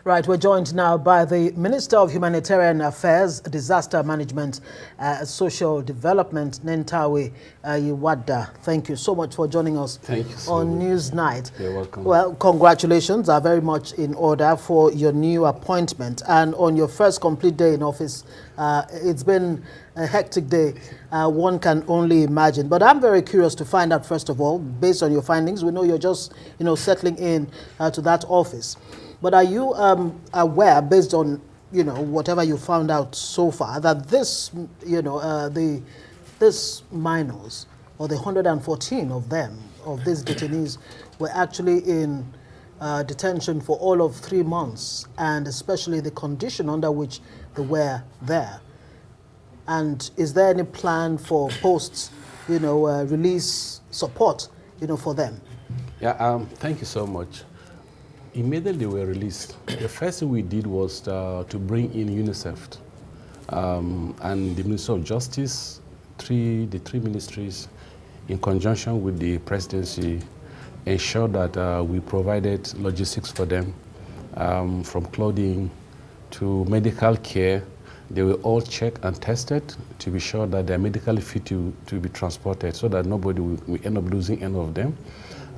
Right, we're joined now by the Minister of Humanitarian Affairs, Disaster Management, Social Development, Nentawe, Yilwatda. Thank you so much for joining us on Newsnight. You're welcome. Well, congratulations are very much in order for your new appointment. And on your first complete day in office, it's been a hectic day, one can only imagine. But I'm very curious to find out, first of all, based on your findings, we know you're just, settling in to that office. But are you aware, based on, whatever you found out so far, that this, this minors, or the 114 of them, of these detainees, were actually in detention for all of 3 months, and especially the condition under which they were there? And is there any plan for post, release support, for them? Yeah, thank you so much. Immediately they were released, the first thing we did was to bring in UNICEF and the Ministry of Justice, the three ministries, in conjunction with the presidency, ensured that we provided logistics for them, from clothing to medical care. They were all checked and tested to be sure that they're medically fit to be transported, so that nobody will end up losing any of them.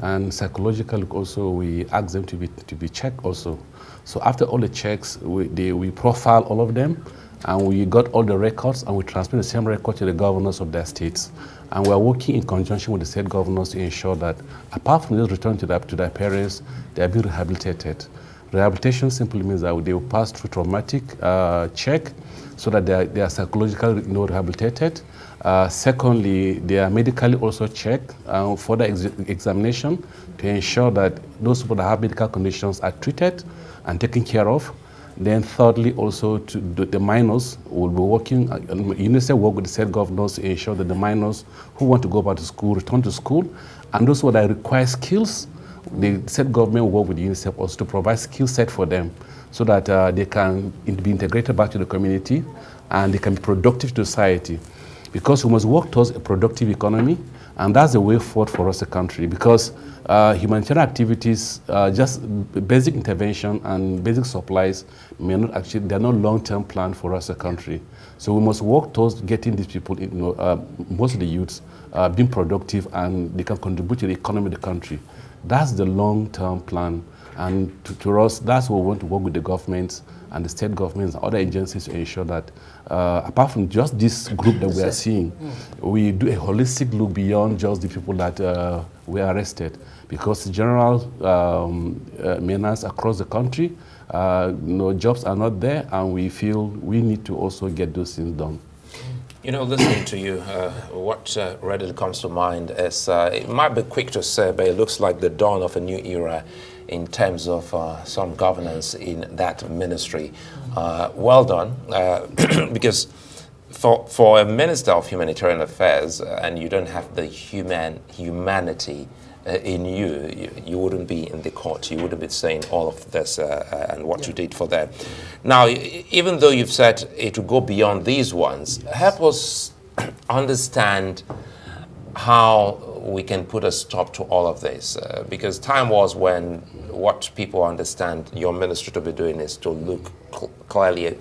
And psychologically also, we asked them to be checked also. So after all the checks, we profile all of them, and we got all the records, and we transmit the same record to the governors of their states. And we're working in conjunction with the state governors to ensure that, apart from this return to their parents, they are being rehabilitated. Rehabilitation simply means that they will pass through traumatic check, so that they are psychologically rehabilitated. Secondly, they are medically also checked for the examination to ensure that those people that have medical conditions are treated and taken care of. Then thirdly, also the minors will be working, UNICEF work with the state governors to ensure that the minors who want to go back to school return to school, and those who require skills, the state government will work with UNICEF also to provide skill set for them, so that they can be integrated back to the community and they can be productive to society. Because we must work towards a productive economy, and that's the way forward for us as a country. Because humanitarian activities, just basic intervention and basic supplies, they're not long-term plan for us as a country. So we must work towards getting these people, most of the youths, being productive, and they can contribute to the economy of the country. That's the long-term plan. And to us, that's what we want to work with the governments and the state governments and other agencies to ensure that, apart from just this group that we are seeing, we do a holistic look beyond just the people that were arrested. Because general menace across the country, jobs are not there, and we feel we need to also get those things done. Listening to you, what readily comes to mind is, it might be quick to say, but it looks like the dawn of a new era in terms of some governance in that ministry. Well done, because for a Minister of Humanitarian Affairs, and you don't have the humanity in you wouldn't be in the court. You wouldn't be saying all of this and what you did for them. Now, even though you've said it will go beyond these ones, help us understand how we can put a stop to all of this. Because time was when what people understand your ministry to be doing is to look clearly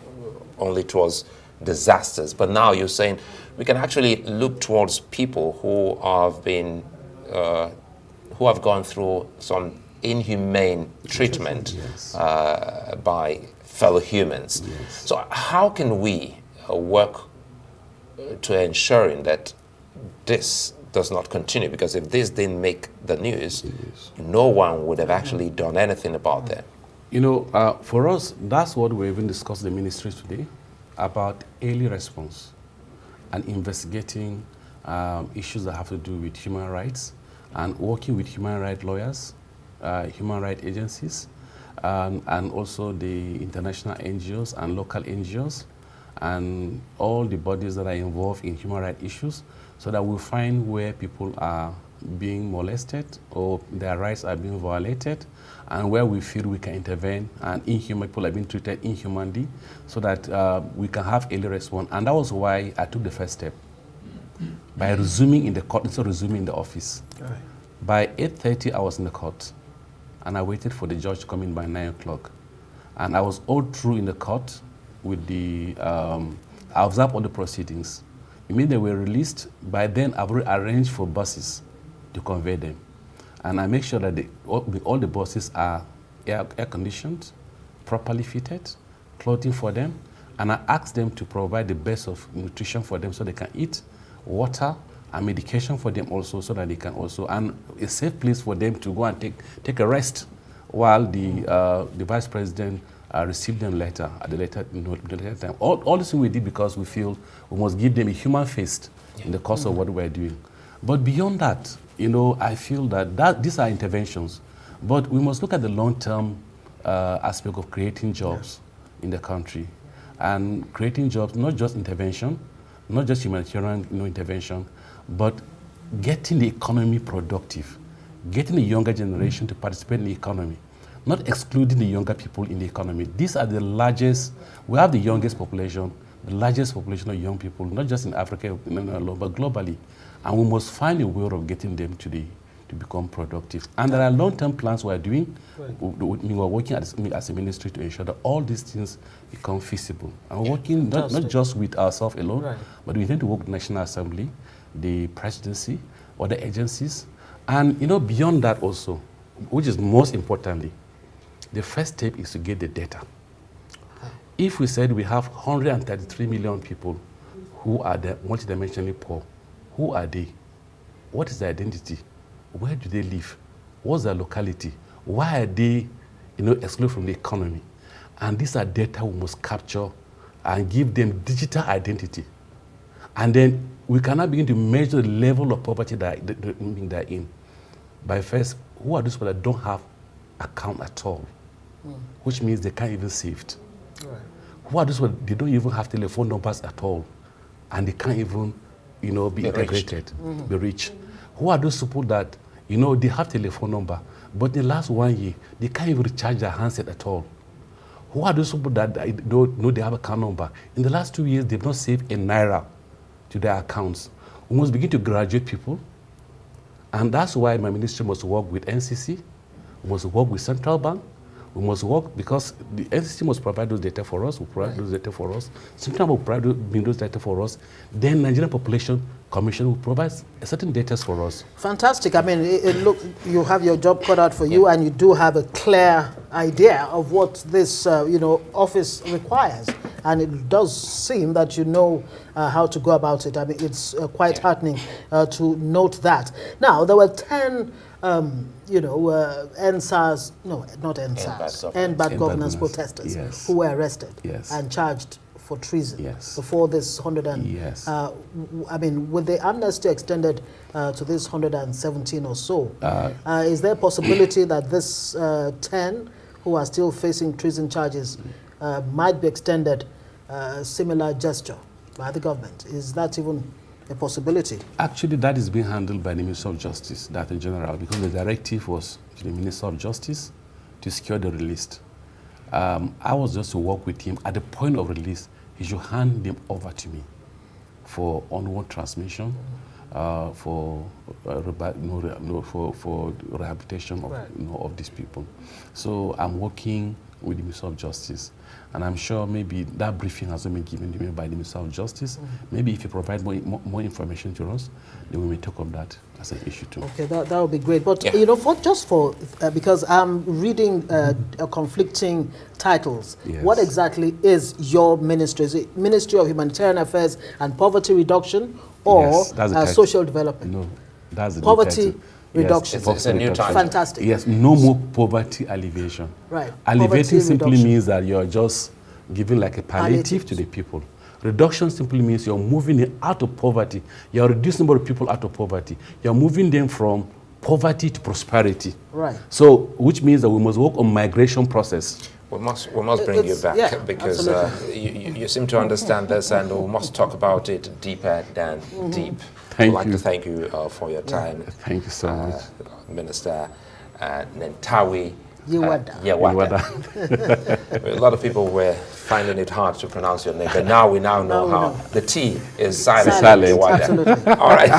only towards disasters. But now you're saying we can actually look towards people who have been who have gone through some inhumane treatment by fellow humans. Yes. So how can we work to ensuring that this does not continue? Because if this didn't make the news, no one would have actually done anything about that. For us, that's what we even discussed in the ministry today, about early response and investigating issues that have to do with human rights, and working with human rights lawyers, human rights agencies, and also the international NGOs and local NGOs, and all the bodies that are involved in human rights issues, so that we find where people are being molested or their rights are being violated, and where we feel we can intervene and people are being treated inhumanly, so that we can have early response. And that was why I took the first step, by resuming in the court instead of resuming in the office. Right. By 8:30, I was in the court, and I waited for the judge to come in by 9 o'clock. And I was all through in the court with the, I observed all the proceedings. Immediately they were released. By then, I've already arranged for buses to convey them. And I make sure that all the buses are air conditioned, properly fitted, clothing for them, and I ask them to provide the best of nutrition for them so they can eat, water, and medication for them also so that they can also, and a safe place for them to go and take a rest while the Vice President received them later at the later time. All this thing we did because we feel we must give them a human face in the course of what we're doing. But beyond that, I feel that these are interventions, but we must look at the long-term aspect of creating jobs in the country. And creating jobs, not just intervention, not just humanitarian intervention, but getting the economy productive, getting the younger generation to participate in the economy, not excluding the younger people in the economy. These are the largest, we have the youngest population, the largest population of young people, not just in Africa alone, but globally. And we must find a way of getting them to become productive. And there are long-term plans we are doing. We are working as a ministry to ensure that all these things become feasible. And we're working not just with ourselves alone, but we intend to work with the National Assembly, the presidency, other agencies. And beyond that also, which is most importantly, the first step is to get the data. If we said we have 133 million people who are multidimensionally poor, who are they? What is their identity? Where do they live? What's their locality? Why are they, excluded from the economy? And these are data we must capture and give them digital identity. And then we cannot begin to measure the level of poverty that they're in. By first, who are those people that don't have account at all? Which means they can't even save it. Right. Who are those people they don't even have telephone numbers at all, and they can't even, be integrated, be rich? Who are those people that, they have telephone number, but in the last 1 year, they can't even recharge their handset at all? Who are those people that know they have account number? In the last 2 years, they've not saved a naira to their accounts. We must begin to graduate people. And that's why my ministry must work with NCC, we must work with Central Bank, we must work because the NCC must provide those data for us, will provide those data for us, Central Bank will provide those data for us, then Nigerian Population Commission will provide certain data for us. Fantastic. I mean, look, you have your job cut out for you, and you do have a clear idea of what this, office requires. And it does seem that you know how to go about it. I mean, it's quite heartening to note that. Now, there were 10, NSAS, no, not NSAS, End Bad Governance protesters who were arrested and charged for treason before this 100 and, with the amnesty extended to this 117 or so, is there a possibility that this 10 who are still facing treason charges might be extended similar gesture by the government? Is that even a possibility? Actually, that is being handled by the Minister of Justice, that in general, because the directive was to the Minister of Justice to secure the release. I was just to work with him. At the point of release, he should hand them over to me for onward transmission, for rehabilitation of these people. So I'm working with the Minister of Justice, and I'm sure maybe that briefing has not been given to me by the Minister of Justice. Maybe if you provide more information to us, then we may talk of that as an issue too. Okay, that would be great. But because I'm reading conflicting titles. What exactly is your ministry? Is it Ministry of Humanitarian Affairs and Poverty Reduction, or Social Development? No, that's the Poverty Reduction. It's a new title. Fantastic. Yes, no more poverty alleviation. Right. Alleviating simply means that you're just giving like a palliative to the people. Reduction simply means you're moving them out of poverty. You're reducing the number of people out of poverty. You're moving them from poverty to prosperity. Right. So, which means that we must work on migration process. We must bring you back because you seem to understand this, and we must talk about it deeper than deep. I'd like to thank you for your time. Thank you so much. Minister Nentawe. Yilwatda. A lot of people were finding it hard to pronounce your name, but now we know how. The T is silent. Absolutely. All right.